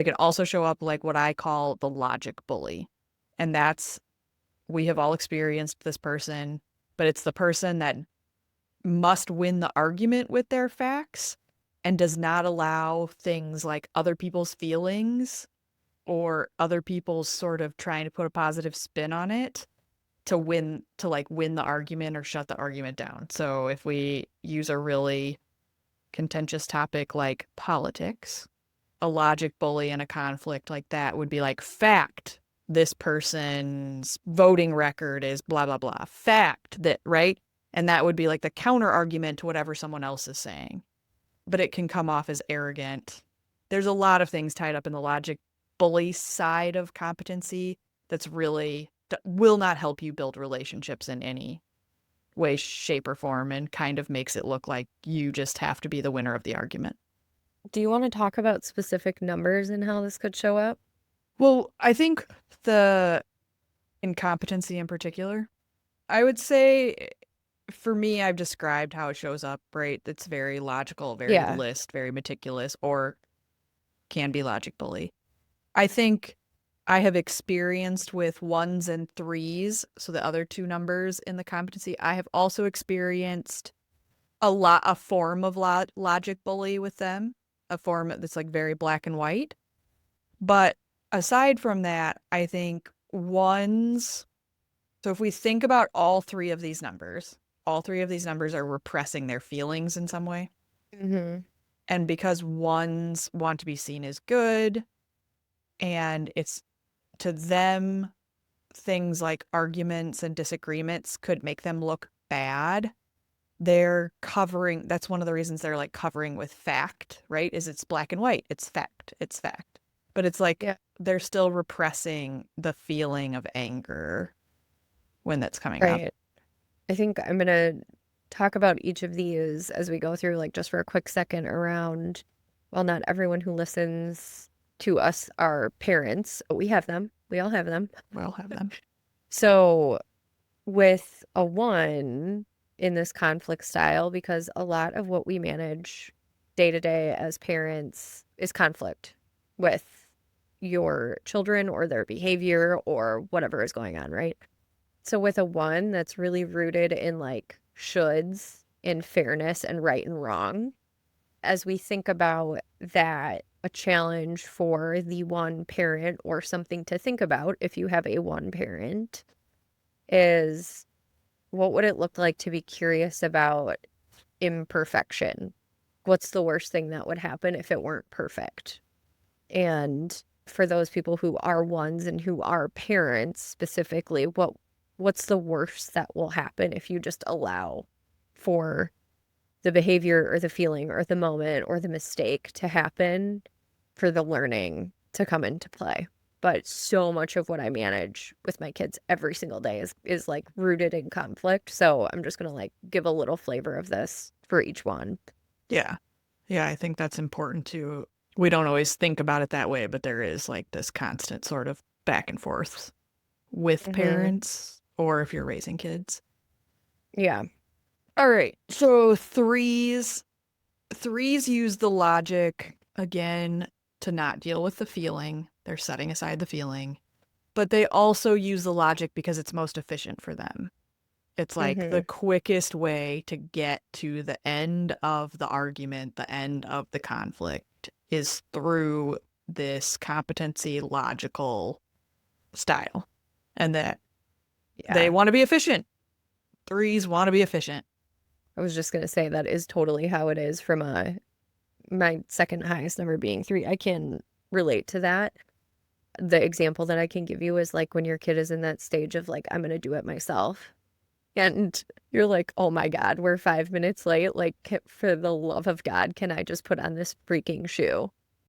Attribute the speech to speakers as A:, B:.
A: It can also show up like what I call the logic bully. And that's, we have all experienced this person, but it's the person that must win the argument with their facts and does not allow things like other people's feelings or other people's sort of trying to put a positive spin on it to win the argument or shut the argument down. So if we use a really contentious topic like politics, a logic bully in a conflict like that would be like, fact, this person's voting record is blah blah blah. Fact that, right? And that would be like the counter argument to whatever someone else is saying. But it can come off as arrogant. There's a lot of things tied up in the logic bully side of competency that's really will not help you build relationships in any way, shape, or form, and kind of makes it look like you just have to be the winner of the argument.
B: Do you want to talk about specific numbers and how this could show up?
A: Well, I think the incompetency in particular, I would say for me, I've described how it shows up, right? It's very logical, very
B: Yeah.
A: list, very meticulous, or can be logic bully. I think I have experienced with ones and threes, so the other two numbers in the competency. I have also experienced a form of logic bully with them, a form that's like very black and white. But aside from that, I think ones. So if we think about all three of these numbers, all three of these numbers are repressing their feelings in some way.
B: Mm-hmm.
A: And because ones want to be seen as good, and it's to them, things like arguments and disagreements could make them look bad. They're covering, that's one of the reasons they're like covering with fact, right? Is it's black and white. It's fact. It's fact. But it's like
B: Yeah.
A: they're still repressing the feeling of anger when that's coming up.
B: Right. I think I'm going to talk about each of these as we go through, like just for a quick second around, well, not everyone who listens to us are parents, but we have them. We all have them.
A: We'll have them.
B: So with a one in this conflict style, because a lot of what we manage day to day as parents is conflict with your children or their behavior or whatever is going on, right? So with a one that's really rooted in like shoulds, in fairness and right and wrong, as we think about that, a challenge for the one parent or something to think about if you have a one parent is what would it look like to be curious about imperfection? What's the worst thing that would happen if it weren't perfect? And for those people who are ones and who are parents specifically, what's the worst that will happen if you just allow for the behavior or the feeling or the moment or the mistake to happen for the learning to come into play? But so much of what I manage with my kids every single day is like rooted in conflict. So I'm just gonna like give a little flavor of this for each one.
A: Yeah. Yeah, I think that's important too. We don't always think about it that way, but there is like this constant sort of back and forth with
B: Mm-hmm.
A: parents or if you're raising kids.
B: Yeah.
A: All right. So threes use the logic again to not deal with the feeling. They're setting aside the feeling, but they also use the logic because it's most efficient for them. It's like the
B: Mm-hmm.
A: quickest way to get to the end of the argument, the end of the conflict is through this competency logical style. And that they
B: Yeah.
A: want to be efficient. Threes want to be efficient.
B: I was just gonna say that is totally how it is from my second highest number being three. I can relate to that. The example that I can give you is like when your kid is in that stage of like, I'm gonna do it myself. And you're like, oh my God, we're 5 minutes late. Like, for the love of God, can I just put on this freaking shoe?